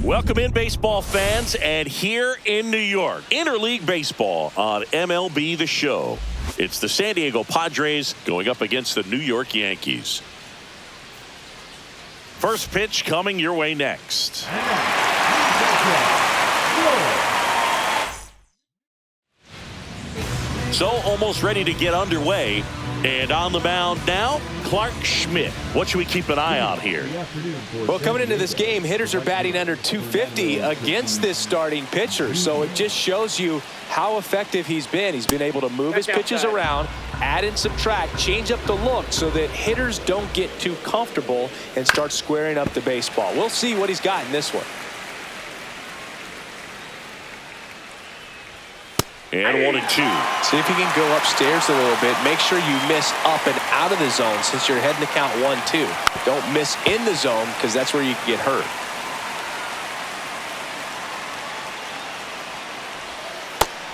Welcome in, baseball fans, and here in New York, interleague baseball on MLB The Show. It's the San Diego Padres going up against the New York Yankees. First pitch coming your way next. So almost ready to get underway. And on the mound now, Clark Schmidt. What should we keep an eye on here? Well, coming into this game, hitters are batting under 250 against this starting pitcher. So it just shows you how effective he's been. He's been able to move his pitches around, add and subtract, change up the look so that hitters don't get too comfortable and start squaring up the baseball. We'll see what he's got in this one. And 1-2. See if you can go upstairs a little bit. Make sure you miss up and out of the zone since you're heading to count 1-2. Don't miss in the zone because that's where you can get hurt.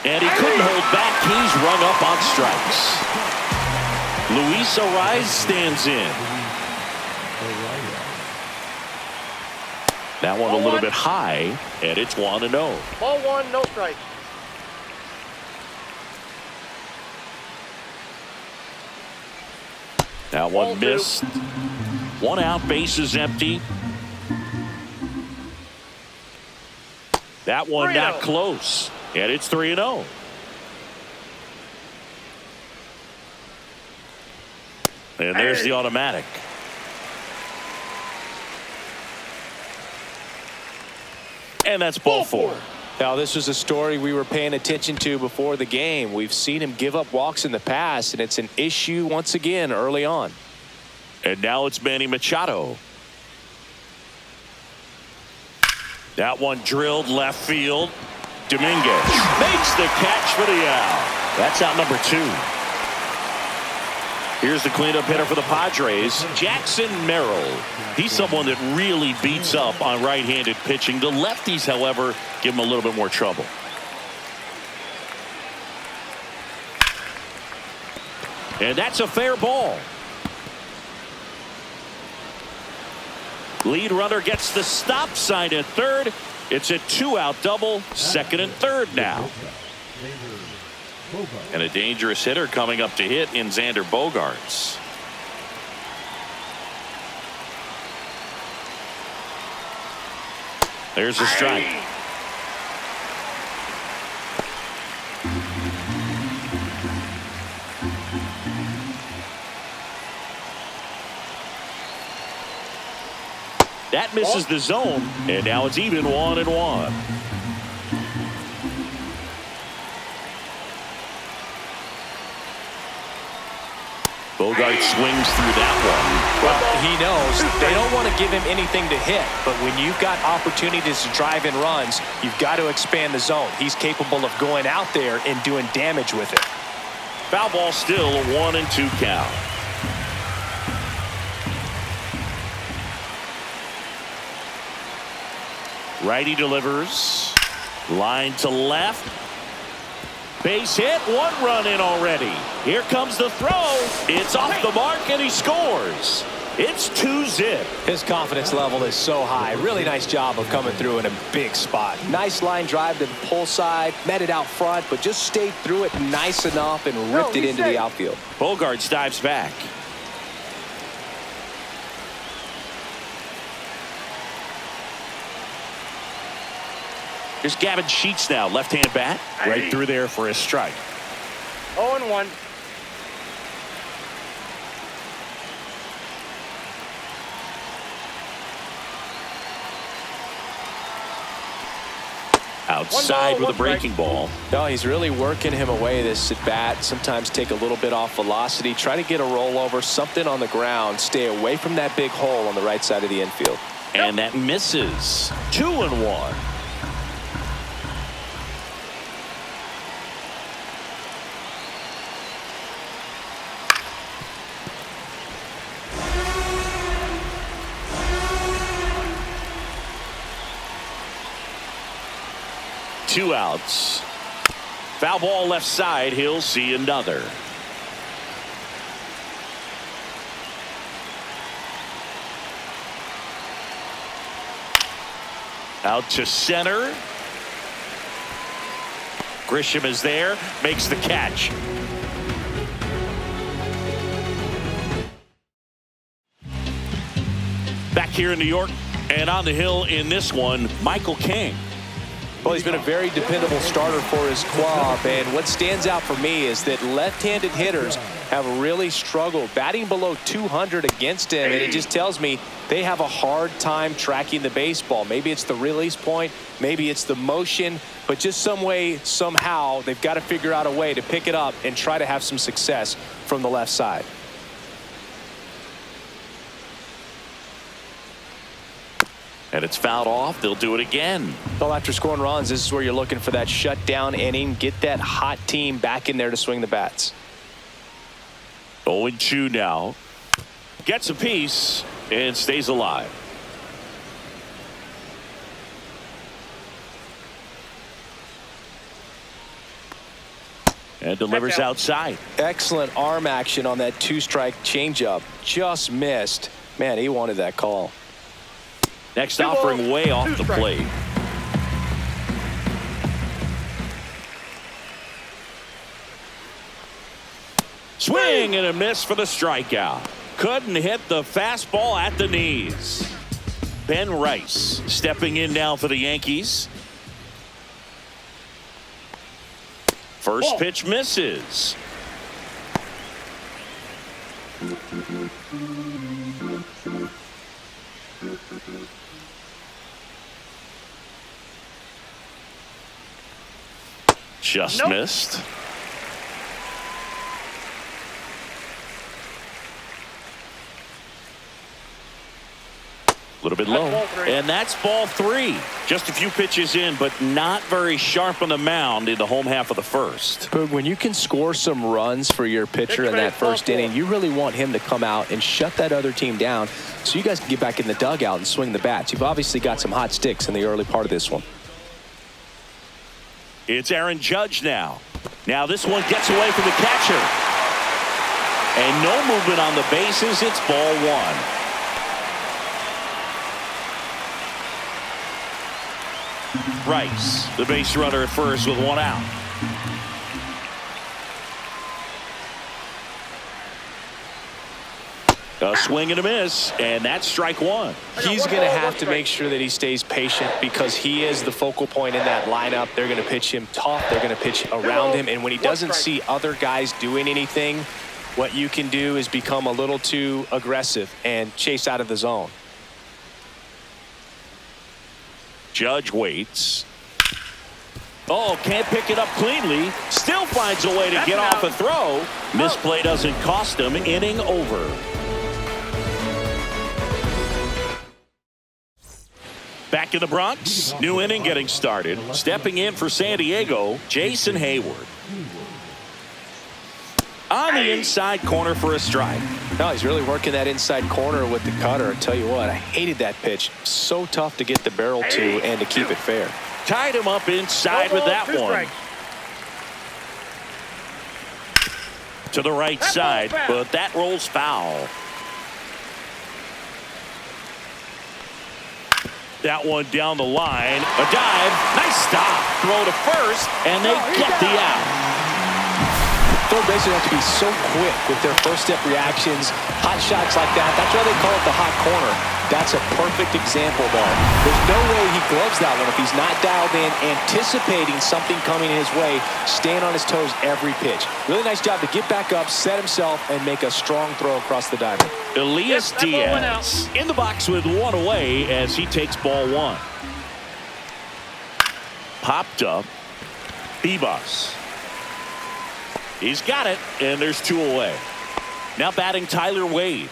And he couldn't hold back. He's rung up on strikes. Luis Ariz stands in. That one a little bit high, and it's 1-0. Ball one, no strike. That one missed. 1 out, bases empty. That one not close, and it's 3-0. And there's the automatic. And that's ball 4. Now, this was a story we were paying attention to before the game. We've seen him give up walks in the past, and it's an issue once again early on. And now it's Manny Machado. That one drilled left field. Dominguez makes the catch for the out. That's out number 2. Here's the cleanup hitter for the Padres, Jackson Merrill. He's someone that really beats up on right-handed pitching. The lefties, however, give him a little bit more trouble. And that's a fair ball. Lead runner gets the stop sign at third. It's a 2-out double, second and third now. And a dangerous hitter coming up to hit in Xander Bogaerts. There's a strike. That misses the zone, and now it's even 1-1. Bogaerts swings through that one. Well, he knows they don't want to give him anything to hit, but when you've got opportunities to drive in runs, you've got to expand the zone. He's capable of going out there and doing damage with it. Foul ball still, a 1-2 count. Righty delivers. Line to left. Base hit, 1 run in already. Here comes the throw. It's off the mark and he scores. It's 2-zip. His confidence level is so high. Really nice job of coming through in a big spot. Nice line drive to the pull side, met it out front, but just stayed through it nice enough and ripped it into the outfield. Bogaerts dives back. Here's Gavin Sheets now, left-hand bat, right through there for a strike. 0-1. Outside with a breaking ball. No, he's really working him away this at bat. Sometimes take a little bit off velocity. Try to get a rollover, something on the ground. Stay away from that big hole on the right side of the infield. And that misses. 2-1. Two outs. Foul ball left side. He'll see another. Out to center. Grisham is there, makes the catch. Back here in New York, and on the hill in this one, Michael King. Well, he's been a very dependable starter for his club, and what stands out for me is that left-handed hitters have really struggled batting below 200 against him, and it just tells me they have a hard time tracking the baseball. Maybe it's the release point, maybe it's the motion, but just some way, somehow, they've got to figure out a way to pick it up and try to have some success from the left side. And it's fouled off. They'll do it again. Well, after scoring runs, this is where you're looking for that shutdown inning. Get that hot team back in there to swing the bats. 0-2 now. Gets a piece and stays alive. And delivers outside. Excellent arm action on that two-strike changeup. Just missed. Man, he wanted that call. Next offering way off the plate. Swing and a miss for the strikeout. Couldn't hit the fastball at the knees. Ben Rice stepping in now for the Yankees. First pitch misses. Just missed. A little bit low. And that's ball 3. Just a few pitches in, but not very sharp on the mound in the home half of the first. But when you can score some runs for your pitcher in that first inning, you really want him to come out and shut that other team down so you guys can get back in the dugout and swing the bats. You've obviously got some hot sticks in the early part of this one. It's Aaron Judge now. Now this one gets away from the catcher. And no movement on the bases. It's ball 1. Rice, the base runner at first with 1 out. A swing and a miss, and that's strike 1. He's going to have to make sure that he stays patient because he is the focal point in that lineup. They're going to pitch him tough. They're going to pitch around him. And when he doesn't see other guys doing anything, what you can do is become a little too aggressive and chase out of the zone. Judge waits. Oh, can't pick it up cleanly. Still finds a way to get off a throw. Misplay doesn't cost him. Inning over. Back in the Bronx, new inning getting started. Stepping in for San Diego, Jason Hayward. On the inside corner for a strike. No, he's really working that inside corner with the cutter. I tell you what, I hated that pitch. So tough to get the barrel to and to keep it fair. Tied him up inside with that one. To the right side, but that rolls foul. That one down the line. A dive. Nice stop. Throw to first, and they get the out. Third basemen have to be so quick with their first step reactions. Hot shots like that. That's why they call it the hot corner. That's a perfect example, though. There's no way he gloves that one if he's not dialed in, anticipating something coming his way, staying on his toes every pitch. Really nice job to get back up, set himself, and make a strong throw across the diamond. Elias Diaz in the box with 1 away as he takes ball 1. Popped up. Bibas. He's got it, and there's 2 away. Now batting Tyler Wade.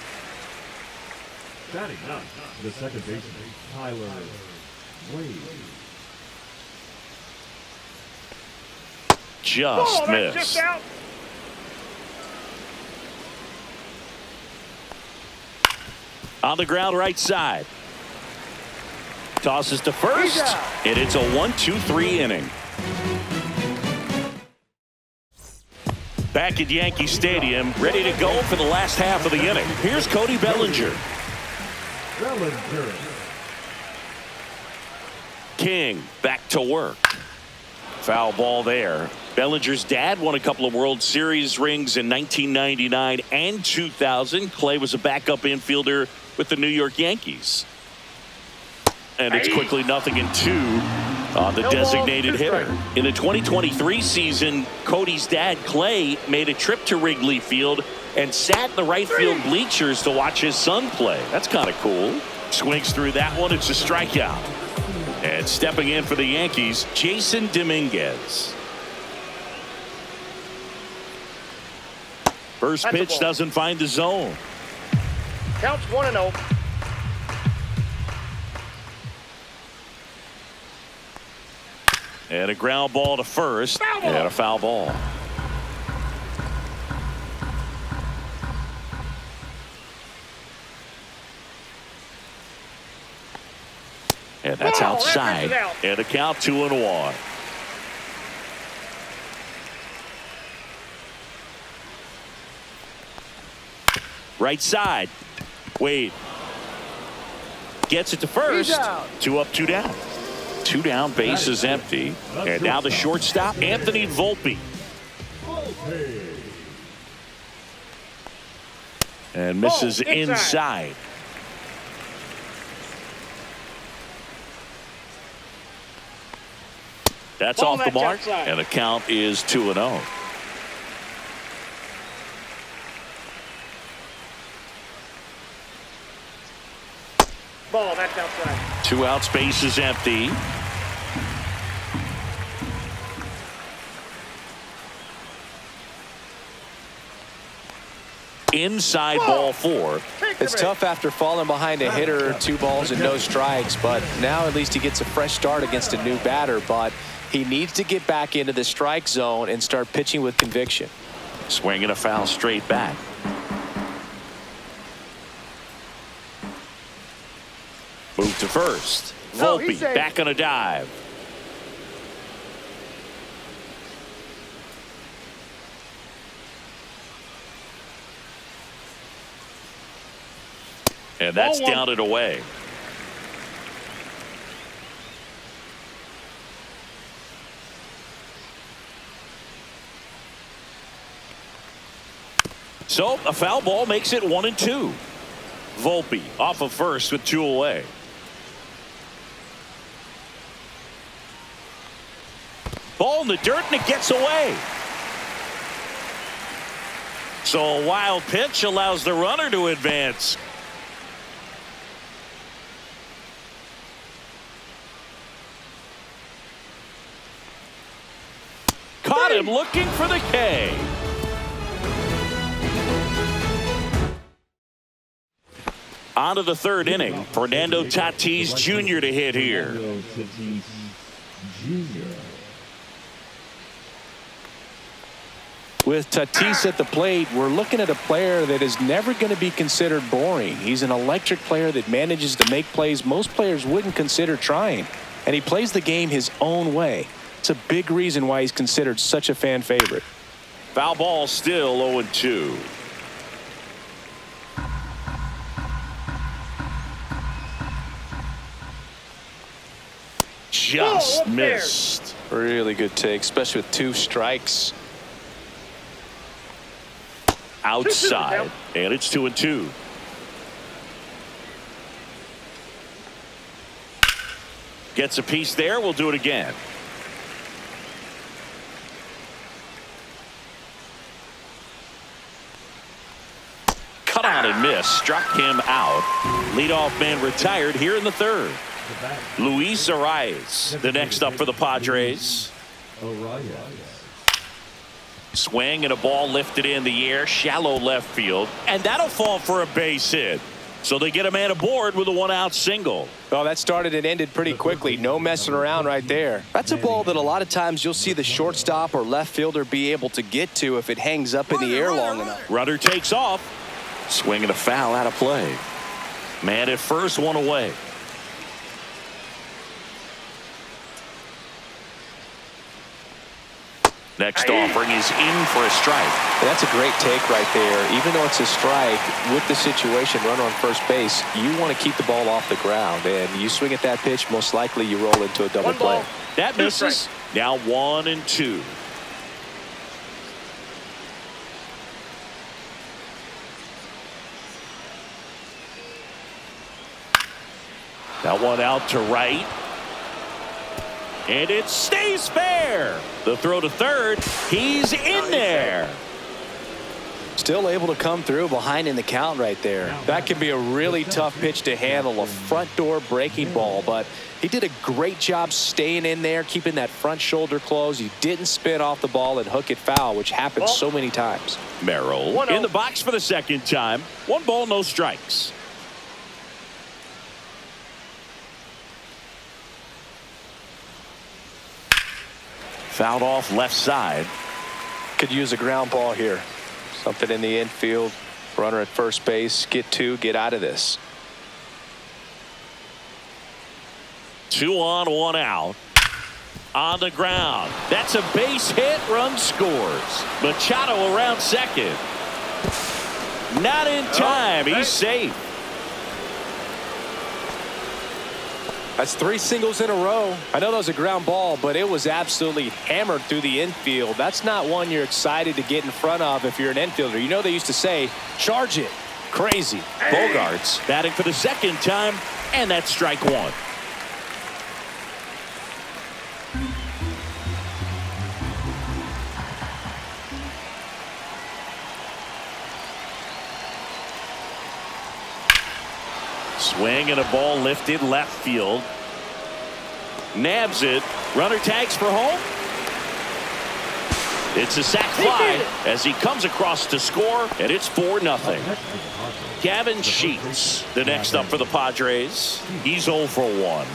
Batting up, the second baseman, Tyler Wade. Just missed. On the ground right side. Tosses to first, and it's a 1-2-3 inning. Back at Yankee Stadium, ready to go for the last half of the inning. Here's Cody Bellinger. King back to work. Foul ball there. Bellinger's dad won a couple of World Series rings in 1999 and 2000. Clay was a backup infielder with the New York Yankees. And it's quickly 0-2 on the designated hitter. In the 2023 season, Cody's dad, Clay, made a trip to Wrigley Field and sat in the right field bleachers to watch his son play. That's kind of cool. Swings through that one. It's a strikeout. And stepping in for the Yankees, Jason Dominguez. First pitch doesn't find the zone. Counts 1-0. And a ground ball to first. And a foul ball. And that's outside. And a count 2-1. Right side. Wade gets it to first. 2 up, 2 down. 2 down, base is empty. And now the shortstop, Anthony Volpe. And misses inside. That's off the mark, and the count is 2-0. Ball, that's outside. 2 outs, base is empty. Inside ball 4. It's tough after falling behind a hitter, 2 balls and no strikes, but now at least he gets a fresh start against a new batter, but he needs to get back into the strike zone and start pitching with conviction. Swinging a foul straight back. Move to first. Volpe back on a dive. And that's down and away. So a foul ball makes it 1-2. Volpe off of first with 2 away. Ball in the dirt and it gets away. So a wild pitch allows the runner to advance. Caught him looking for the K. On to the 3rd inning. Fernando Tatis Jr. to hit here. With Tatis at the plate, we're looking at a player that is never going to be considered boring. He's an electric player that manages to make plays most players wouldn't consider trying. And he plays the game his own way. It's a big reason why he's considered such a fan favorite. Foul ball still 0-2. Just missed. Really good take, especially with 2 strikes. Outside, and it's 2-2. Gets a piece there. We'll do it again. Cut on and miss. Struck him out. Leadoff man retired here in the 3rd. Luis Arias, the next up for the Padres. Swing and a ball lifted in the air, shallow left field, and that'll fall for a base hit. So they get a man aboard with a 1-out single. Oh, that started and ended pretty quickly. No messing around right there. That's a ball that a lot of times you'll see the shortstop or left fielder be able to get to if it hangs up in the air long enough. Runner takes off. Swinging a foul out of play. Man at first, 1 away. Next offering is in for a strike. That's a great take right there. Even though it's a strike, with the situation, runner on first base, you want to keep the ball off the ground. And you swing at that pitch, most likely you roll into a double play. That misses. Now 1-2. That one out to right. And it stays fair. The throw to third. He's in there. Still able to come through behind in the count right there. That can be a really tough pitch to handle, a front door breaking ball, but he did a great job staying in there, keeping that front shoulder closed. He didn't spin off the ball and hook it foul, which happens so many times. Merrill in the box for the second time. 1 ball, no strikes. Fouled off left side. Could use a ground ball here. Something in the infield. Runner at first base. Get 2. Get out of this. 2 on, 1 out. On the ground. That's a base hit. Run scores. Machado around second. Not in time. He's safe. That's 3 singles in a row. I know that was a ground ball, but it was absolutely hammered through the infield. That's not one you're excited to get in front of if you're an infielder. You know they used to say, charge it. Crazy. Bogarts batting for the second time, and that's strike 1. Swing and a ball lifted left field. Nabs it. Runner tags for home. It's a sac fly as he comes across to score, and it's 4-0. Gavin Sheets, the next up for the Padres. He's 0 for 1.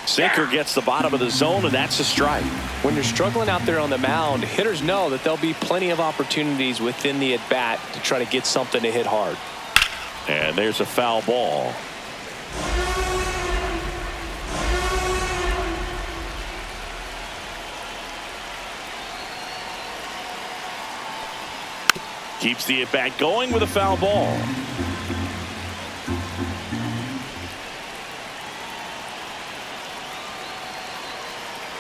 Sinker gets the bottom of the zone, and that's a strike. When you're struggling out there on the mound, hitters know that there'll be plenty of opportunities within the at-bat to try to get something to hit hard. And there's a foul ball. Keeps the at-bat going with a foul ball.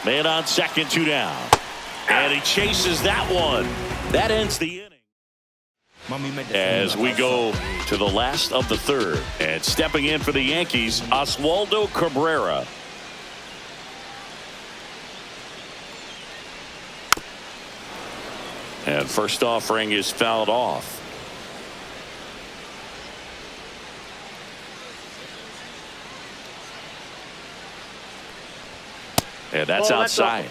Man on second, 2 down. And he chases that one. That ends the inning. As we go to the last of the third. And stepping in for the Yankees, Oswaldo Cabrera. And first offering is fouled off. And that's outside.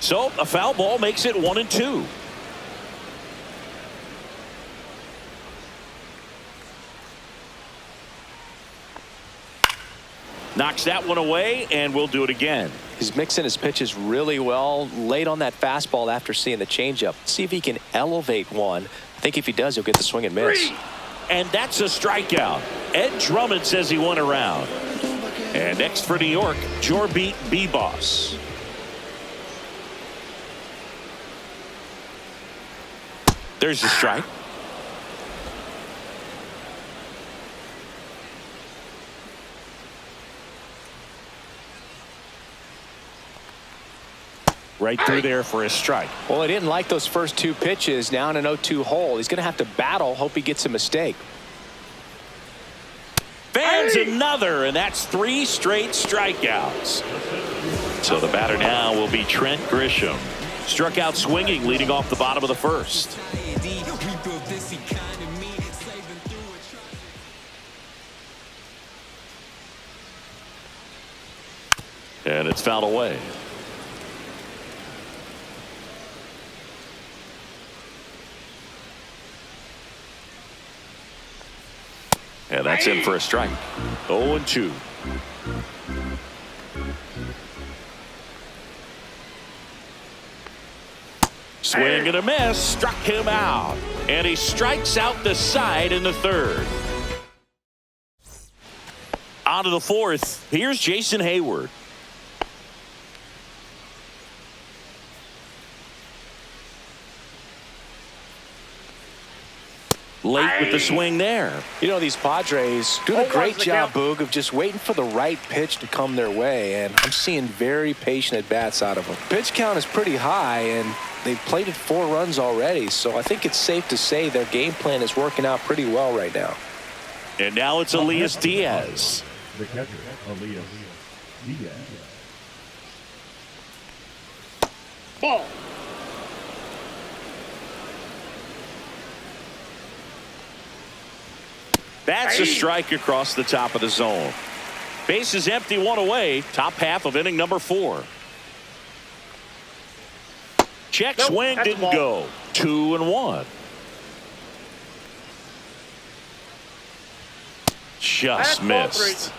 So a foul ball makes it 1-2. Knocks that one away, and we'll do it again. He's mixing his pitches really well. Late on that fastball after seeing the changeup. See if he can elevate one. I think if he does, he'll get the swing and miss. And that's a strikeout. Ed Drummond says he won a round. And next for New York, Jorbeat B-Boss. There's the strike. Right through there for a strike. Well, he didn't like those first 2 pitches. Now in an 0-2 hole. He's going to have to battle. Hope he gets a mistake. Fans another, and that's 3 straight strikeouts. So the batter now will be Trent Grisham. Struck out swinging, leading off the bottom of the first. And it's fouled away. And that's in for a strike. 0-2. Swing and a miss, struck him out. And he strikes out the side in the third. On to the fourth. Here's Jason Hayward. Late with the swing there. You know, these Padres doing a great job, Boog, of just waiting for the right pitch to come their way, and I'm seeing very patient at-bats out of them. Pitch count is pretty high, and they've plated 4 runs already, so I think it's safe to say their game plan is working out pretty well right now. And now it's Elias Diaz. The catcher, Elias Diaz. Ball. That's a strike across the top of the zone. Base is empty, 1 away. Top half of inning number 4. Check swing didn't go. 2-1. Just missed.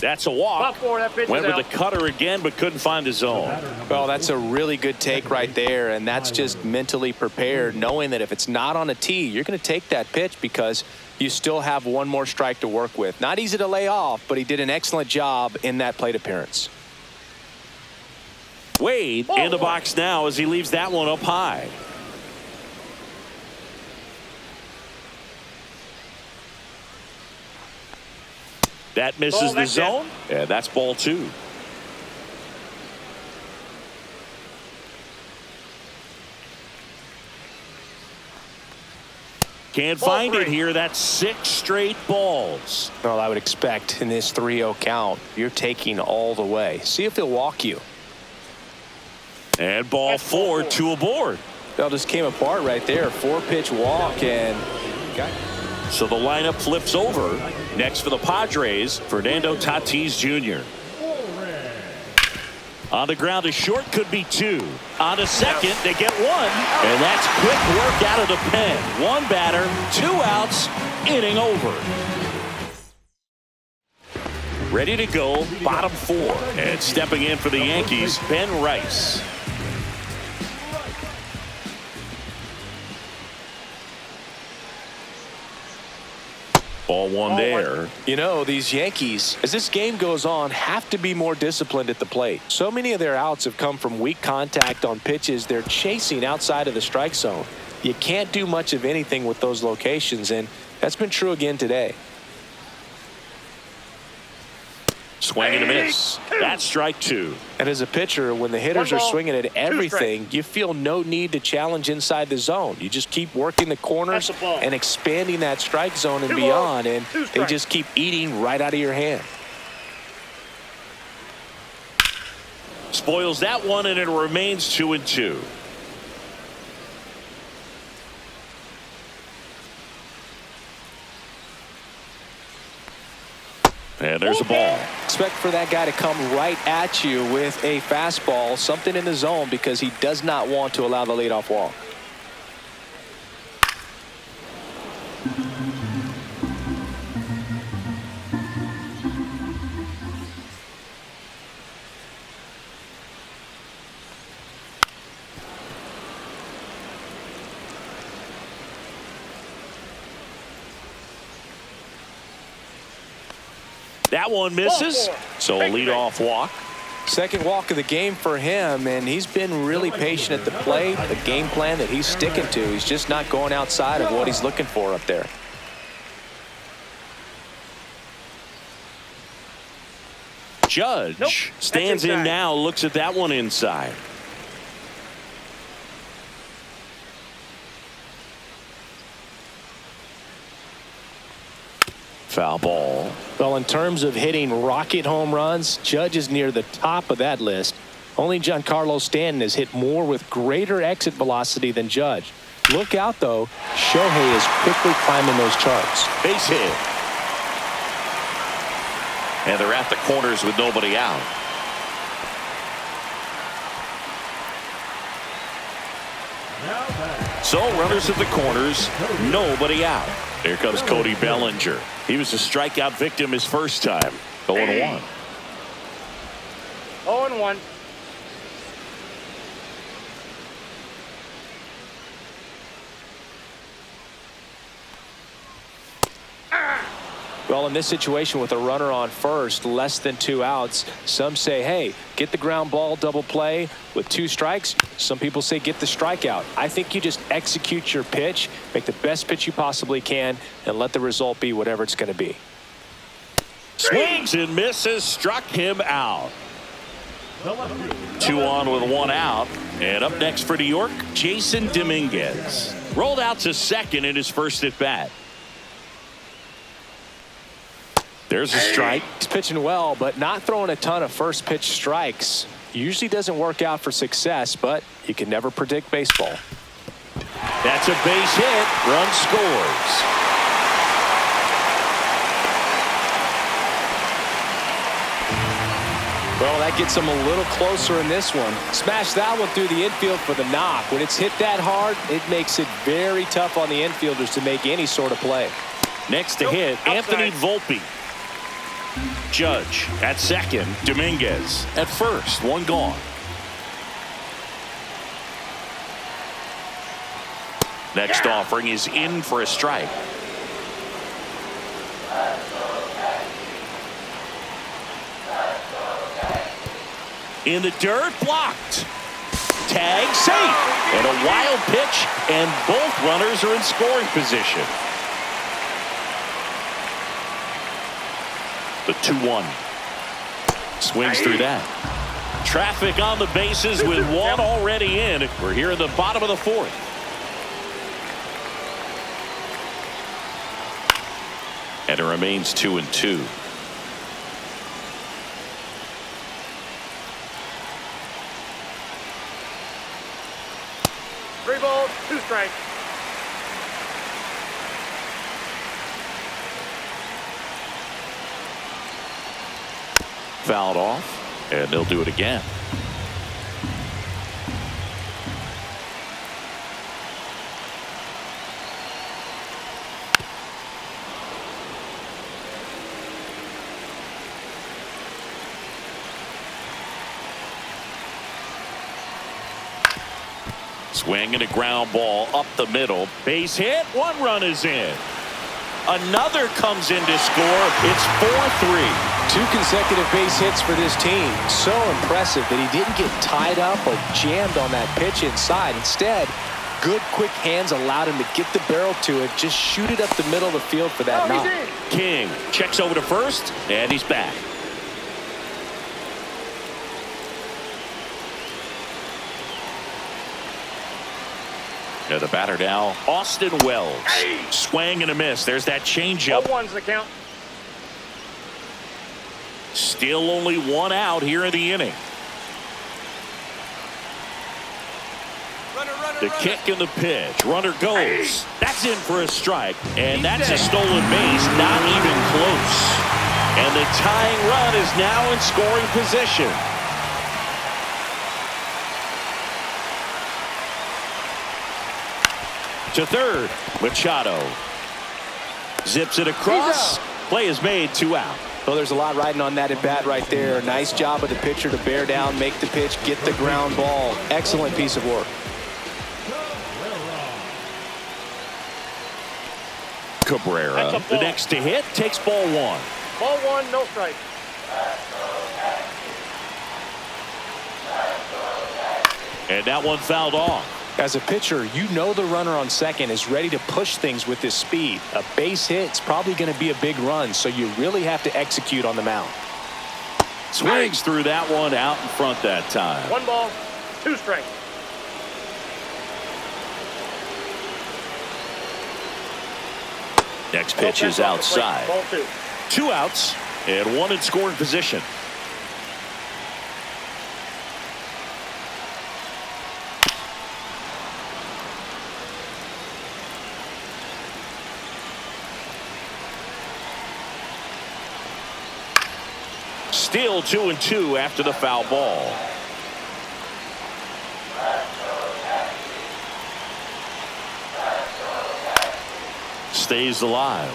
That's a walk. Went with the cutter again, but couldn't find the zone. Well, that's a really good take right there, and that's just mentally prepared, knowing that if it's not on a tee, you're going to take that pitch because you still have one more strike to work with. Not easy to lay off, but he did an excellent job in that plate appearance. Wade in the box now as he leaves that one up high. That misses the zone, and that's ball 2. Can't find it here. That's 6 straight balls. Well, I would expect in this 3-0 count, you're taking all the way. See if he'll walk you. And ball 4, 2 aboard. That just came apart right there. 4-pitch walk, and so the lineup flips over. Next for the Padres, Fernando Tatis Jr. On the ground, a short could be 2. On to second, they get 1. And that's quick work out of the pen. 1 batter, 2 outs, inning over. Ready to go, bottom 4. And stepping in for the Yankees, Ben Rice. Ball 1 there. You know, these Yankees, as this game goes on, have to be more disciplined at the plate. So many of their outs have come from weak contact on pitches they're chasing outside of the strike zone. You can't do much of anything with those locations, and that's been true again today. Swing and a miss. That's strike 2. And as a pitcher, when the hitters are swinging at everything, you feel no need to challenge inside the zone. You just keep working the corners and expanding that strike zone and beyond, and they just keep eating right out of your hand. Spoils that one, and it remains 2-2. And there's a ball. Expect for that guy to come right at you with a fastball, something in the zone, because he does not want to allow the leadoff walk. That one misses, so a leadoff walk. Second walk of the game for him, and he's been really patient at the plate. The game plan that he's sticking to, he's just not going outside of what he's looking for up there. Judge stands in now, looks at that one inside. Foul ball. Well, in terms of hitting rocket home runs, Judge is near the top of that list. Only Giancarlo Stanton has hit more with greater exit velocity than Judge. Look out, though. Shohei is quickly climbing those charts. Base hit. And they're at the corners with nobody out. So runners at the corners, nobody out. Here comes Cody Bellinger. He was a strikeout victim his first time. 0-1. 0-1. Well, in this situation with a runner on first, less than 2 outs, some say, hey, get the ground ball, double play with 2 strikes. Some people say get the strikeout. I think you just execute your pitch, make the best pitch you possibly can, and let the result be whatever it's going to be. Swings and misses, struck him out. 2 on with 1 out. And up next for New York, Jason Dominguez. Rolled out to second in his first at bat. There's a strike. He's pitching well, but not throwing a ton of first pitch strikes. Usually doesn't work out for success, but you can never predict baseball. That's a base hit. Run scores. Well, that gets him a little closer in this one. Smash that one through the infield for the knock. When it's hit that hard, it makes it very tough on the infielders to make any sort of play. Next to hit, Anthony Volpe. Judge at second, Dominguez at first, 1 gone. Next offering is in for a strike. In the dirt, blocked. Tag, safe. And a wild pitch, and both runners are in scoring position. The 2-1. Swings through that. Traffic on the bases with 1 already in. We're here in the bottom of the 4th. And it remains 2-2. Three balls, 2 strikes. Fouled off, and they'll do it again. Swing and a ground ball up the middle. Base hit. 1 run is in. Another comes in to score. It's 4-3. 2 consecutive base hits for this team. So impressive that he didn't get tied up or jammed on that pitch inside. Instead, good quick hands allowed him to get the barrel to it, just shoot it up the middle of the field for that knock. King checks over to first, and he's back. Now the batter now, Austin Wells. Swing and a miss. There's that changeup. 0-1's the count. Still only 1 out here in the inning. The kick and the pitch. Runner goes. That's in for a strike. And that's a stolen base. Not even close. And the tying run is now in scoring position. To third, Machado. Zips it across. Play is made, 2 out. Well, there's a lot riding on that at bat right there. Nice job of the pitcher to bear down, make the pitch, get the ground ball. Excellent piece of work. Cabrera, the next to hit, takes ball 1. Ball 1, no strike. And that one fouled off. As a pitcher, you know the runner on second is ready to push things with his speed. A base hit's probably going to be a big run, so you really have to execute on the mound. Swings through that one out in front that time. 1 ball, 2 strikes. Next pitch is outside. Ball 2. 2 outs and 1 in scoring position. Still 2-2 after the foul ball. Stays alive.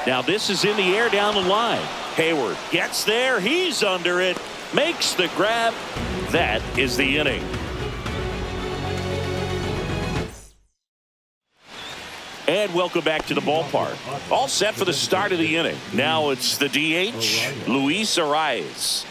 Now this is in the air down the line. Hayward gets there. He's under it. Makes the grab. That is the inning. And welcome back to the ballpark. All set for the start of the inning. Now it's the DH, Luis Arias.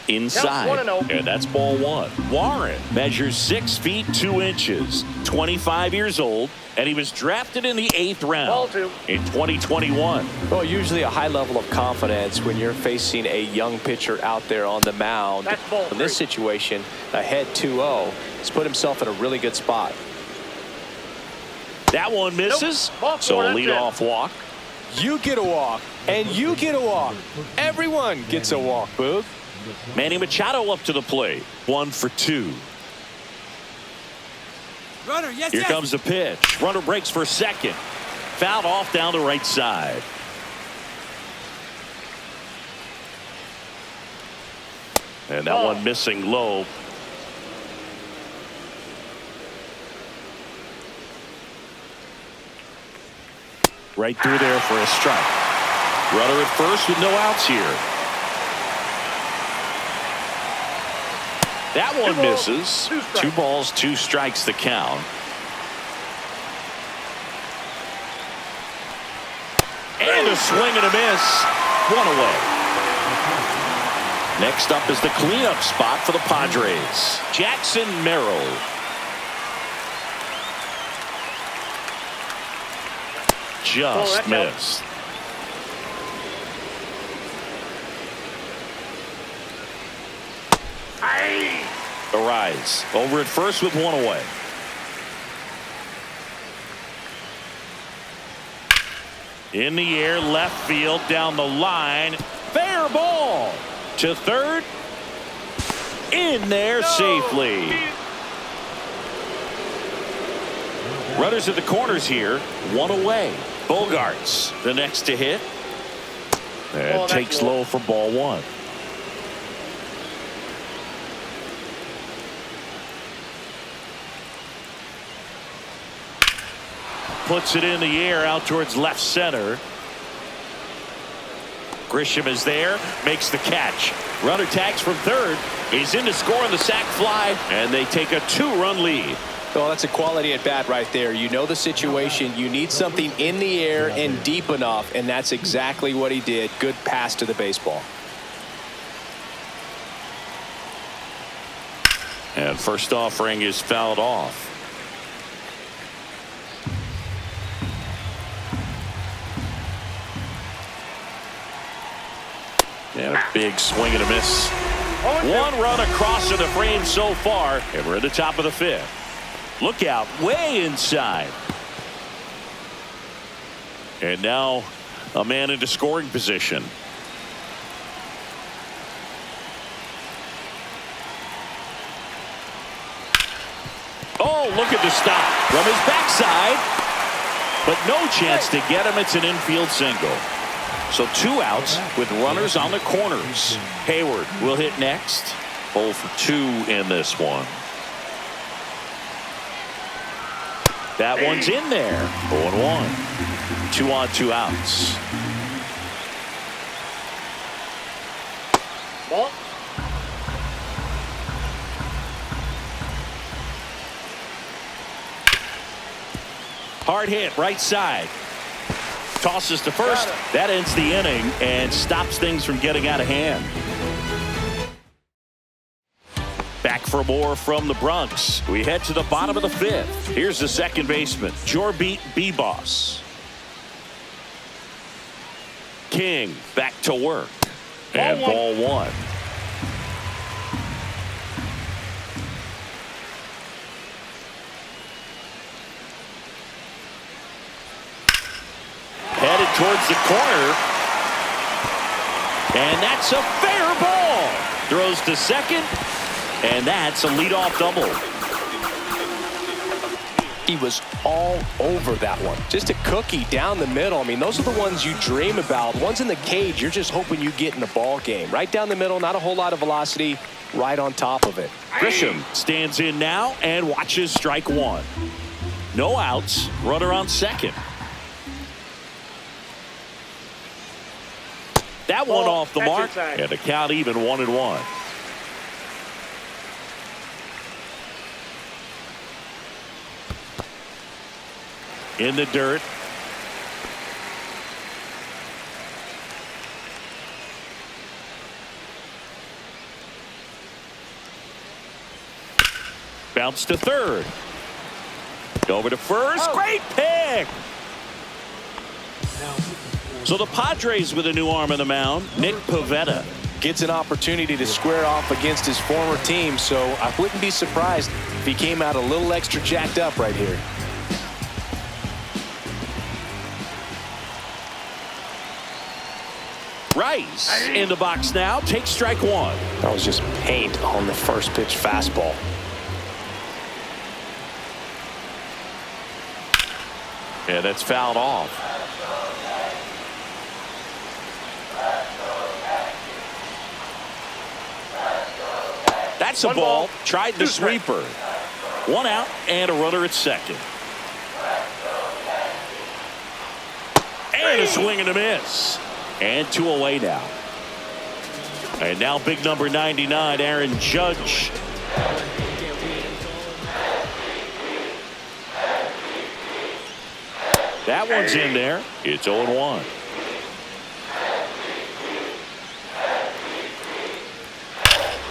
Inside, and that's ball one. Warren measures 6 feet 2 inches, 25 years old, and he was drafted in the 8th round in 2021. Well, usually a high level of confidence when you're facing a young pitcher out there on the mound. In this situation, ahead 2-0, he's put himself in a really good spot. That one misses, so a leadoff walk. You get a walk, and you get a walk. Everyone gets a walk, Boog. Manny Machado up to the plate. 1 for 2. Runner, yes, Here comes the pitch. Runner breaks for second. Fouled off down the right side. And that one missing low. Right through there for a strike. Runner at first with no outs here. That one misses. 2 balls, 2 strikes the count. And a swing and a miss. 1 away. Next up is the cleanup spot for the Padres. Jackson Merrill. Just missed. Arise over at first with 1 away. In the air, left field, down the line. Fair ball to third. In there safely. Runners at the corners here. 1 away. Bogarts the next to hit. And takes low for ball 1. Puts it in the air out towards left center. Grisham is there, makes the catch. Runner tags from third. He's in to score on the sac fly, and they take a 2-run lead. Well, that's a quality at bat right there. You know the situation. You need something in the air and deep enough, and that's exactly what he did. Good pass to the baseball. And first offering is fouled off. And a big swing and a miss. 1 run across in the frame so far, and we're at the top of the 5th. Look out, way inside. And now a man into scoring position. Oh, look at the stop from his backside, but no chance to get him. It's an infield single. So 2 outs with runners on the corners. Hayward will hit next. 0 for 2 in this one. That one's in there. 0-1. 2 on, 2 outs. Ball. Hard hit, right side. Tosses to first. That ends the inning and stops things from getting out of hand. Back for more from the Bronx. We head to the bottom of the 5th. Here's the second baseman, Jorbit Bibas. King back to work. And ball 1. Headed towards the corner. And that's a fair ball. Throws to second. And that's a leadoff double. He was all over that one. Just a cookie down the middle. I mean, those are the ones you dream about. Ones in the cage, you're just hoping you get in the ball game. Right down the middle, not a whole lot of velocity, right on top of it. Grisham stands in now and watches strike 1. No outs, runner on second. That one Ball, off the catch mark, inside. and the count even 1-1. In the dirt. Bounce to third. Over to first. Great pick. So the Padres with a new arm in the mound, Nick Pivetta. Gets an opportunity to square off against his former team, so I wouldn't be surprised if he came out a little extra jacked up right here. Rice in the box now. Takes strike one. That was just paint on the first pitch fastball. Yeah, that's fouled off. That's a ball. Tried the sweeper. One out and a runner at second. And a swing and a miss. And 2 away now. And now big number 99, Aaron Judge. That one's in there. It's 0-1.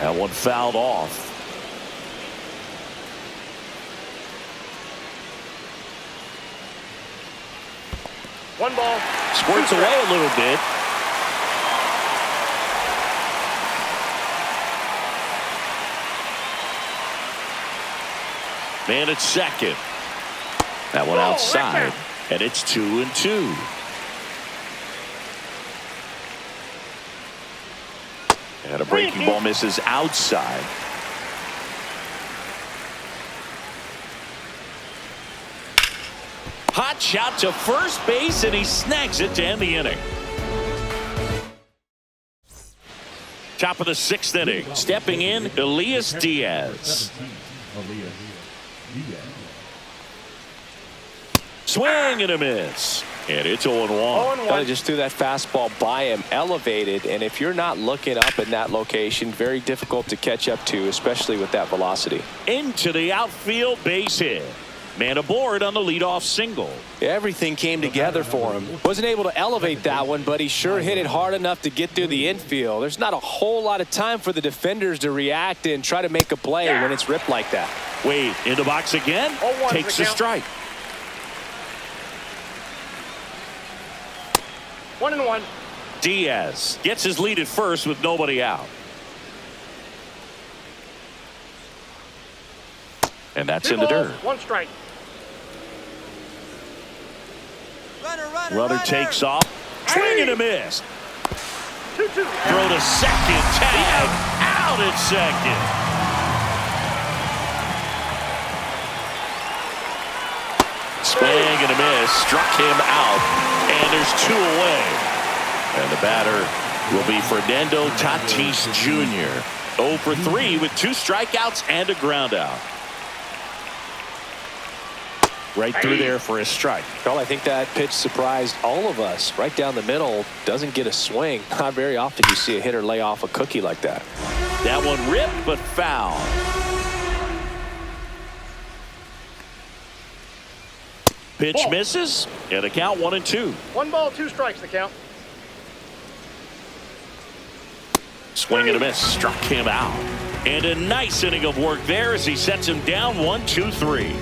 That one fouled off. One ball. Squirts away a little bit. Man at second. That one outside. And it's 2-2. And a breaking ball misses outside. Hot shot to first base, and he snags it to end the inning. Top of the 6th inning. Stepping in, Elias Diaz. Swing and a miss. And it's 0-1. Well, just threw that fastball by him, elevated, and if you're not looking up in that location, very difficult to catch up to, especially with that velocity. Into the outfield, base hit. Man aboard on the leadoff single. Everything came together for him. Wasn't able to elevate that one, but he sure hit it hard enough to get through the infield. There's not a whole lot of time for the defenders to react and try to make a play when it's ripped like that. Wade in the box again. Takes a strike. 1-1. Diaz gets his lead at first with nobody out. And that's in the dirt. 1 strike. Runner takes off. Swing and a miss. 2-2. Throw to second. Tag out at second. Swing and a miss. Struck him out. And there's 2 away. And the batter will be Fernando Tatis Jr. 0 for 3 with 2 strikeouts and a ground out. Right through there for a strike. Well, I think that pitch surprised all of us. Right down the middle, doesn't get a swing. Not very often you see a hitter lay off a cookie like that. That one ripped but foul. Pitch misses, and a count 1-2. 1 ball, 2 strikes, the count. Swing and a miss, struck him out. And a nice inning of work there as he sets him down 1-2-3.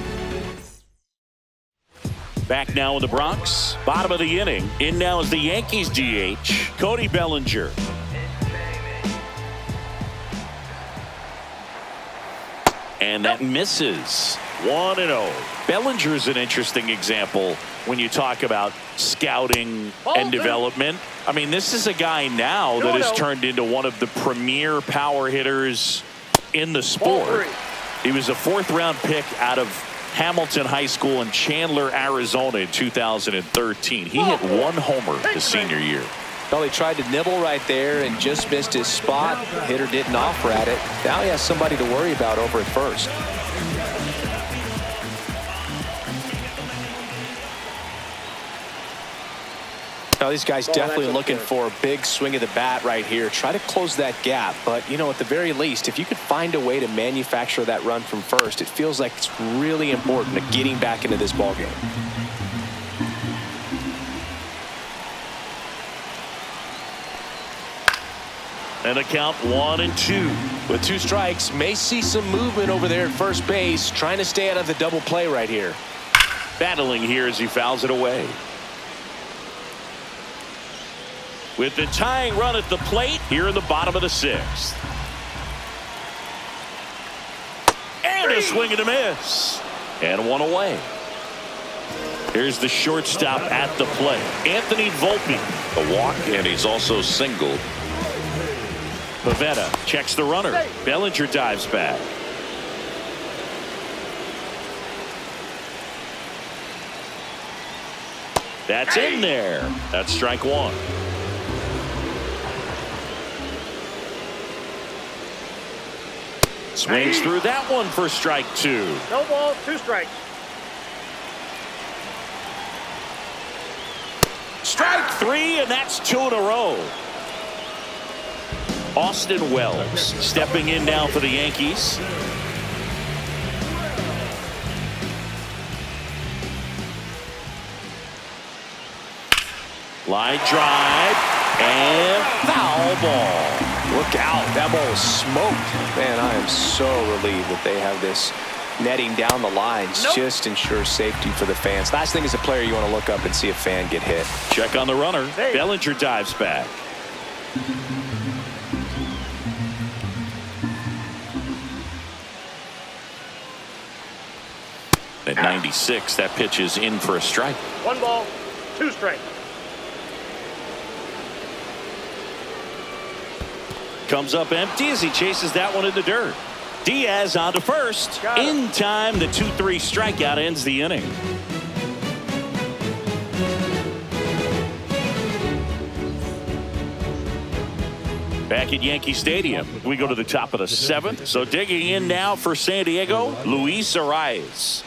Back now in the Bronx, bottom of the inning. In now is the Yankees DH, Cody Bellinger. And that misses. 1-0. Bellinger's an interesting example when you talk about scouting and development. I mean, this is a guy now that has turned into one of the premier power hitters in the sport. He was a 4th-round pick out of Hamilton High School in Chandler, Arizona in 2013. He hit 1 homer his senior year. Well, he tried to nibble right there and just missed his spot. The hitter didn't offer at it. Now he has somebody to worry about over at first. Now, these guys definitely looking for a big swing of the bat right here. Try to close that gap. But, you know, at the very least, if you could find a way to manufacture that run from first, it feels like it's really important to getting back into this ballgame. And a count 1-2. With 2 strikes, may see some movement over there at first base, trying to stay out of the double play right here. Battling here as he fouls it away. With the tying run at the plate here in the bottom of the 6th. And a swing and a miss. And 1 away. Here's the shortstop at the plate, Anthony Volpe. A walk, and he's also singled. Pivetta checks the runner. Bellinger dives back. That's in there. That's strike 1. Swings through that one for strike 2. No ball, 2 strikes. Strike 3, and that's 2 in a row. Austin Wells stepping in now for the Yankees. Line drive and foul ball. Look out. That ball was smoked. Man, I am so relieved that they have this netting down the lines. Just ensures safety for the fans. Last thing as a player, you want to look up and see a fan get hit. Check on the runner. Bellinger dives back. At 96, that pitch is in for a strike. 1 ball, 2 strikes. Comes up empty as he chases that one in the dirt. Diaz on to first. In time, the 2-3 strikeout ends the inning. Back at Yankee Stadium, we go to the top of the 7th. So digging in now for San Diego, Luis Arias.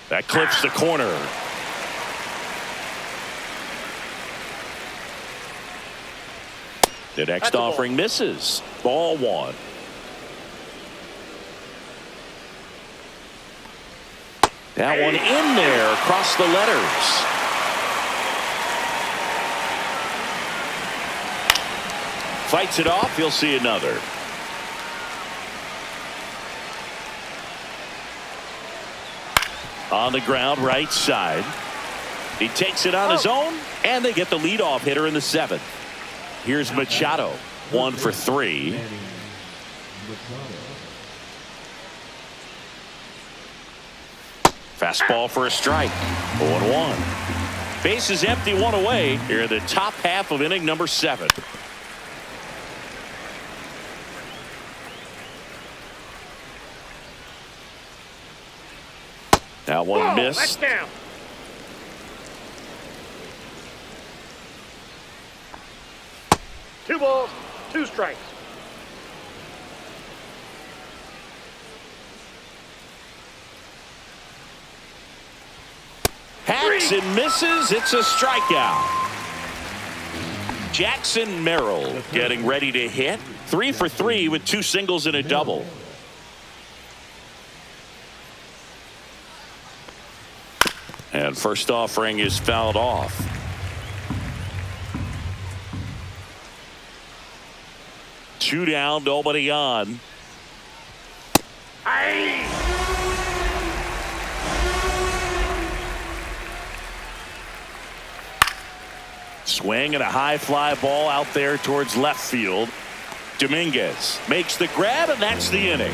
That clips the corner. The next offering misses. Ball 1. That one in there across the letters. Fights it off. He'll see another. On the ground, right side. He takes it on his own, and they get the leadoff hitter in the 7th. Here's Machado, 1 for 3. Fastball for a strike. 0-1. Base is empty, 1 away here in the top half of inning number 7. That one missed. That's down. Two balls, 2 strikes. Hacks and misses. It's a strikeout. Jackson Merrill getting ready to hit. 3 for 3 with 2 singles and a double. And first offering is fouled off. Two down, nobody on. Swing and a high fly ball out there towards left field. Dominguez makes the grab, and that's the inning.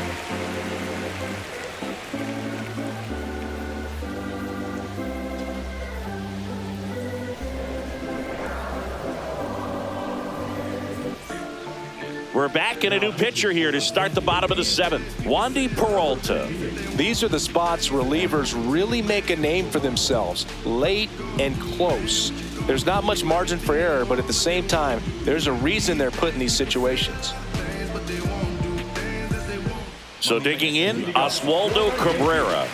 We're back in a new pitcher here to start the bottom of the 7th. Wandy Peralta. These are the spots relievers really make a name for themselves. Late and close. There's not much margin for error, but at the same time, there's a reason they're put in these situations. So digging in, Oswaldo Cabrera.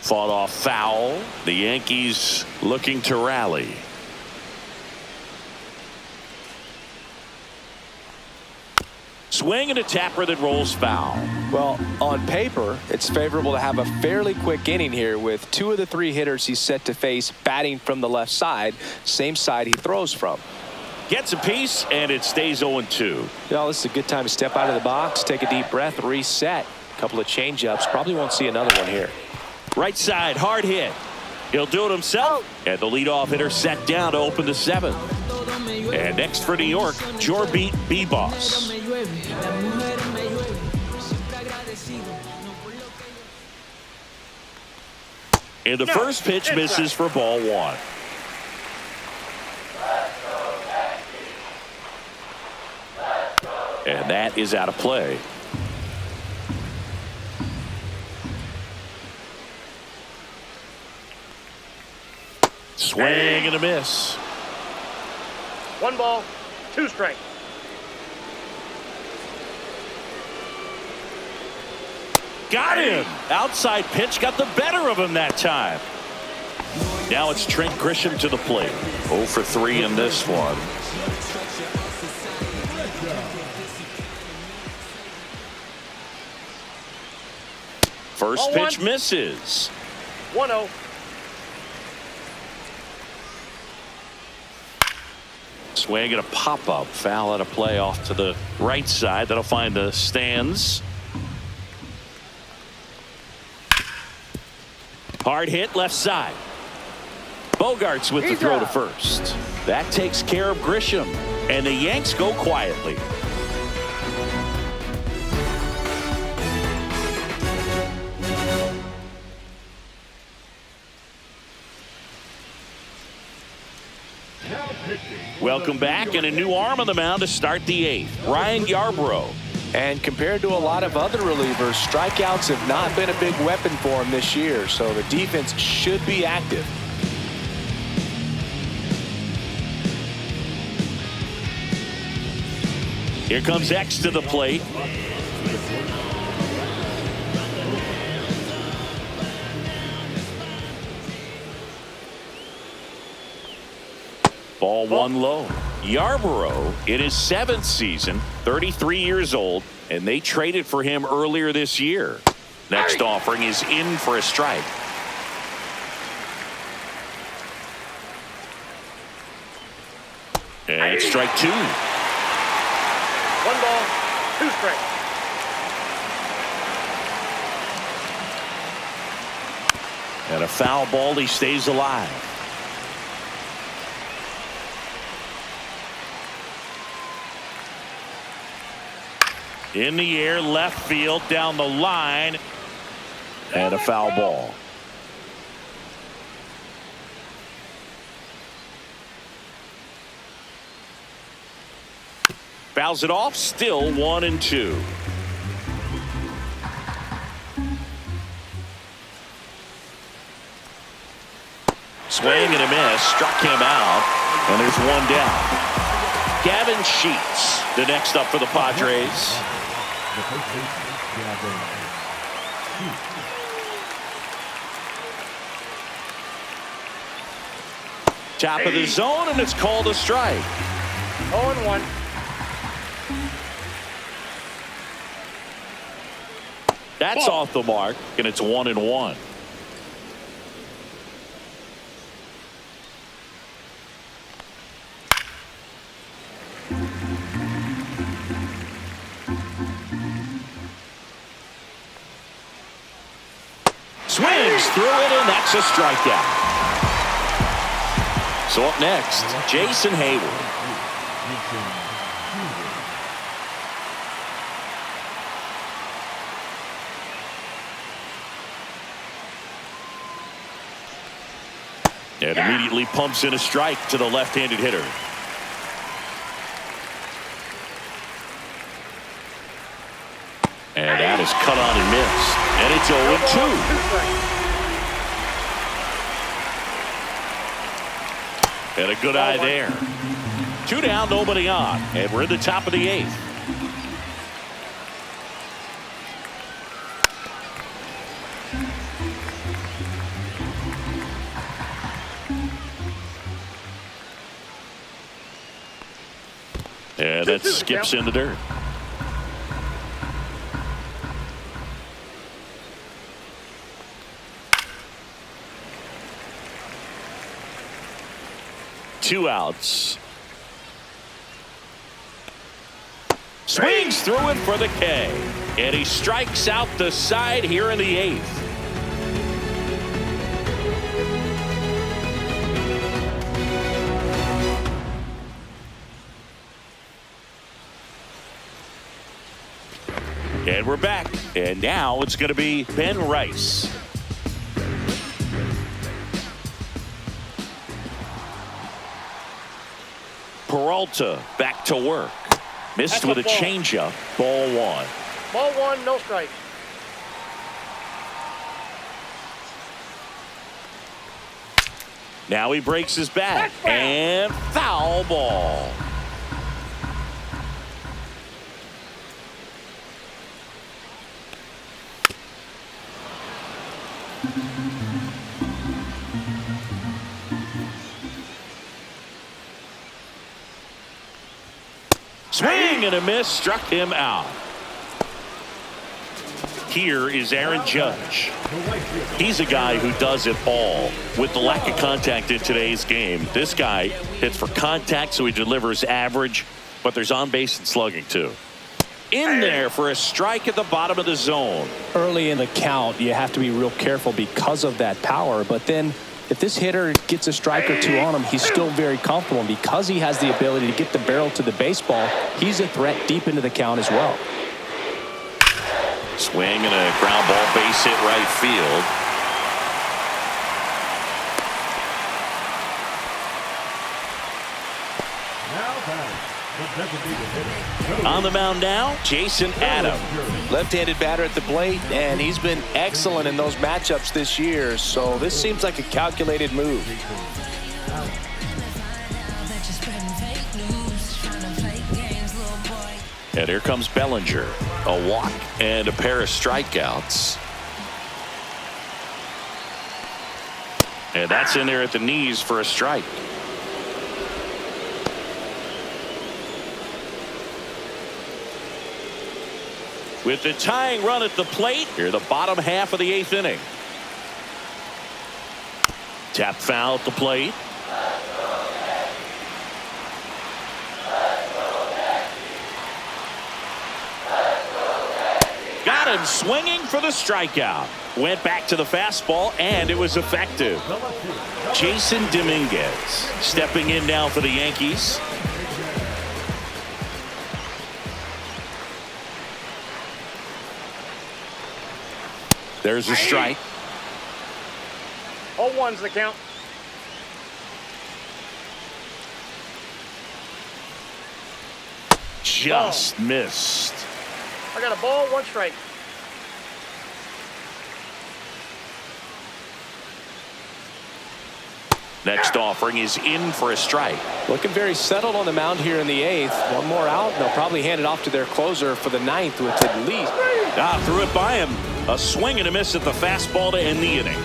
Fought off foul. The Yankees looking to rally. Swing and a tapper that rolls foul. Well, on paper, it's favorable to have a fairly quick inning here with 2 of the 3 hitters he's set to face batting from the left side, same side he throws from. Gets a piece, and it stays 0-2. You know, this is a good time to step out of the box, take a deep breath, reset. A couple of change-ups. Probably won't see another one here. Right side, hard hit. He'll do it himself. And the leadoff hitter set down to open the 7th. And next for New York, Jorbeat B-Boss. And the first pitch misses for ball 1. And that is out of play. Swing and a miss. 1 ball, 2 strikes. Got him. Outside pitch got the better of him that time. Now it's Trent Grisham to the plate. 0 for 3 in this one. First Ball pitch 1. misses. 1-0. Swing and a pop-up. Foul out of play off to the right side. That'll find the stands. Hard hit left side. Bogarts with the throw to first. That takes care of Grisham. And the Yanks go quietly. Welcome back, and a new arm on the mound to start the 8th. Ryan Yarbrough. And compared to a lot of other relievers, strikeouts have not been a big weapon for him this year, so the defense should be active. Here comes X to the plate. Ball 1 low. Yarbrough in his 7th season, 33 years old, and they traded for him earlier this year. Next offering is in for a strike. And strike 2. 1 ball, 2 strikes. And a foul ball, he stays alive. In the air, left field, down the line, and a foul ball. Fouls it off, still 1-2. Swing and a miss, struck him out, and there's 1 down. Gavin Sheets, the next up for the Padres. Top of the zone, and it's called a strike. 0-1. That's off the mark, and it's 1-1. Swings through it, and that's a strikeout. So up next, Jason Hayward. And immediately pumps in a strike to the left-handed hitter. And that is cut on and missed. And it's 0-2. And a good eye there. 2 down, nobody on. And we're in the top of the 8th. And that skips in the dirt. Two outs. Swings through it for the K. And he strikes out the side here in the 8th. And we're back. And now it's going to be Ben Rice. Peralta back to work. Missed with a changeup. Ball 1. Ball 1, no strike. Now he breaks his bat. And foul ball. Swing and a miss, struck him out. Here is Aaron Judge. He's a guy who does it all. With the lack of contact in today's game, this guy hits for contact, so he delivers average, but there's on base and slugging too. In there for a strike at the bottom of the zone. Early in the count, you have to be real careful because of that power, but then if this hitter gets a strike or two on him, he's still very comfortable. And because he has the ability to get the barrel to the baseball, he's a threat deep into the count as well. Swing and a ground ball, base hit right field. On the mound now, Jason Adam. Left-handed batter at the plate, and he's been excellent in those matchups this year, so this seems like a calculated move. And here comes Bellinger. A walk and a pair of strikeouts. And that's in there at the knees for a strike. With the tying run at the plate, here the bottom half of the 8th inning. Tap foul at the plate. Got him swinging for the strikeout. Went back to the fastball, and it was effective. Jason Dominguez stepping in now for the Yankees. There's a strike. 0-1's the count. Just missed. I got a ball, 1 strike. Next offering is in for a strike. Looking very settled on the mound here in the 8th. One more out, they'll probably hand it off to their closer for the 9th with at least. Threw it by him. A swing and a miss at the fastball to end the inning.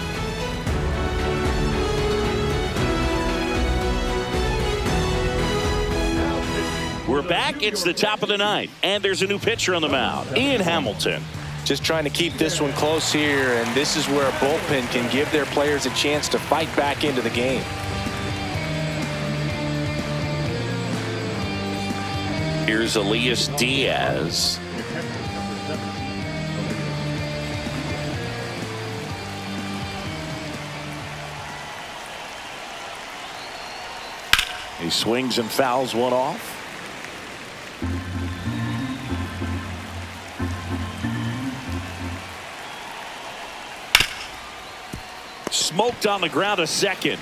We're back. It's the top of the 9th, and there's a new pitcher on the mound, Ian Hamilton. Just trying to keep this one close here, and this is where a bullpen can give their players a chance to fight back into the game. Here's Elias Diaz. He swings and fouls one off. Smoked on the ground, a second.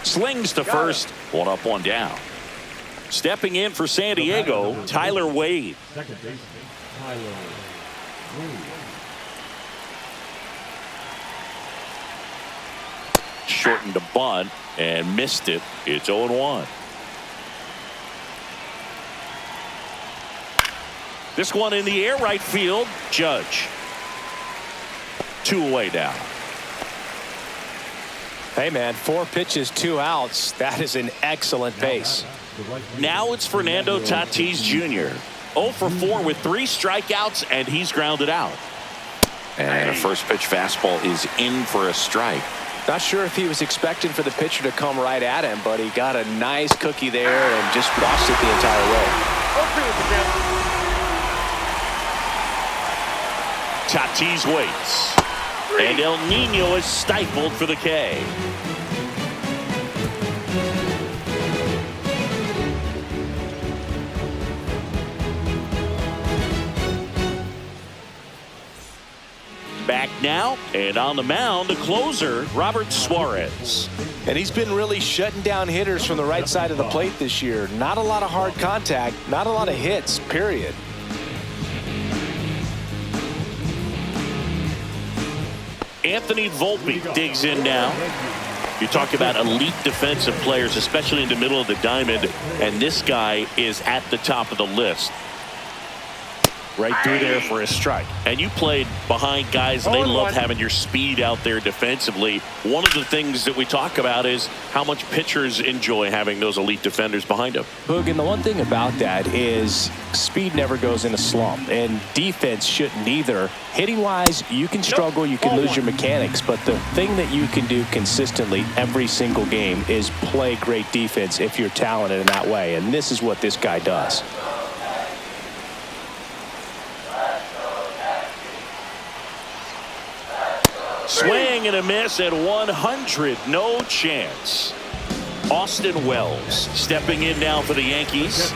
Slings to first. One up, one down. Stepping in for San Diego, Tyler Wade. Second baseman, Tyler Wade. Shortened a bunt and missed it. It's 0-1. This one in the air, right field. Judge. 2 away now. Hey man, 4 pitches, 2 outs. That is an excellent pace. Now it's Fernando Tatis Jr. 0 for 4 with 3 strikeouts, and he's grounded out. And a first pitch fastball is in for a strike. Not sure if he was expecting for the pitcher to come right at him, but he got a nice cookie there and just watched it the entire way. Tatis waits. And El Nino is stifled for the K. Back now, and on the mound, the closer, Robert Suarez. And he's been really shutting down hitters from the right side of the plate this year. Not a lot of hard contact, not a lot of hits, period. Anthony Volpe digs in now. You talk about elite defensive players, especially in the middle of the diamond, and this guy is at the top of the list. Right through there for a strike. And you played behind guys, and they love having your speed out there defensively. One of the things that we talk about is how much pitchers enjoy having those elite defenders behind them. Boog, and the one thing about that is speed never goes in a slump, and defense shouldn't either. Hitting-wise, you can struggle, you can lose your mechanics, but the thing that you can do consistently every single game is play great defense if you're talented in that way, and this is what this guy does. Swing and a miss at 100. No chance. Austin Wells stepping in now for the Yankees.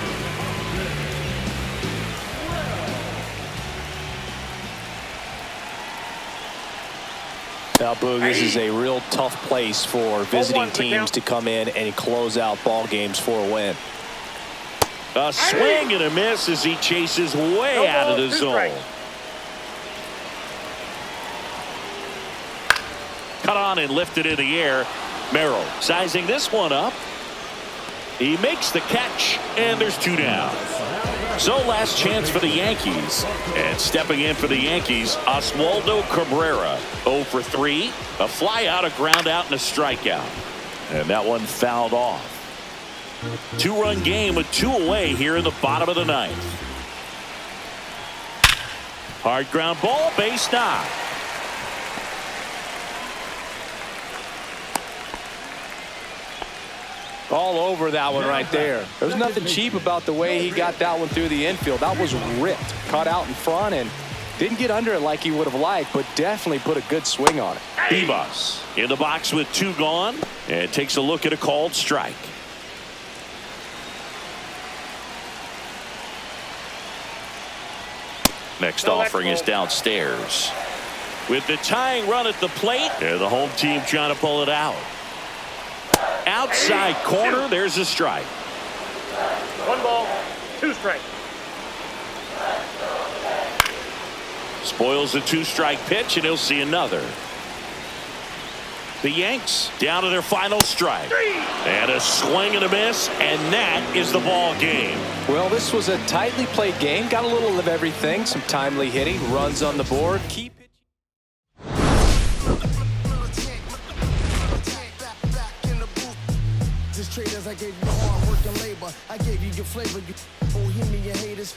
Now, Boog, this is a real tough place for visiting teams to come in and close out ball games for a win. A swing and a miss as he chases way out of the zone. Cut on and lifted in the air. Merrill sizing this one up. He makes the catch, and there's 2 down. So last chance for the Yankees. And stepping in for the Yankees, Oswaldo Cabrera. 0 for 3. A fly out, a ground out, and a strikeout. And that one fouled off. 2-run game with 2 away here in the bottom of the 9th. Hard ground ball, base knock. All over that one right there. There's nothing cheap about the way he got that one through the infield. That was ripped, caught out in front, and didn't get under it like he would have liked, but definitely put a good swing on it. Bebas in the box with 2 gone, and takes a look at a called strike. Next offering is downstairs. With the tying run at the plate, and the home team trying to pull it out. Outside corner, there's a strike. 1 ball, 2 strikes. Spoils the 2-strike pitch, and he'll see another. The Yanks down to their final strike. And a swing and a miss, and that is the ball game. Well, this was a tightly played game. Got a little of everything. Some timely hitting, runs on the board. Keep it. Traders, I gave you hard work and labor. I gave you your flavor. You bohemian haters.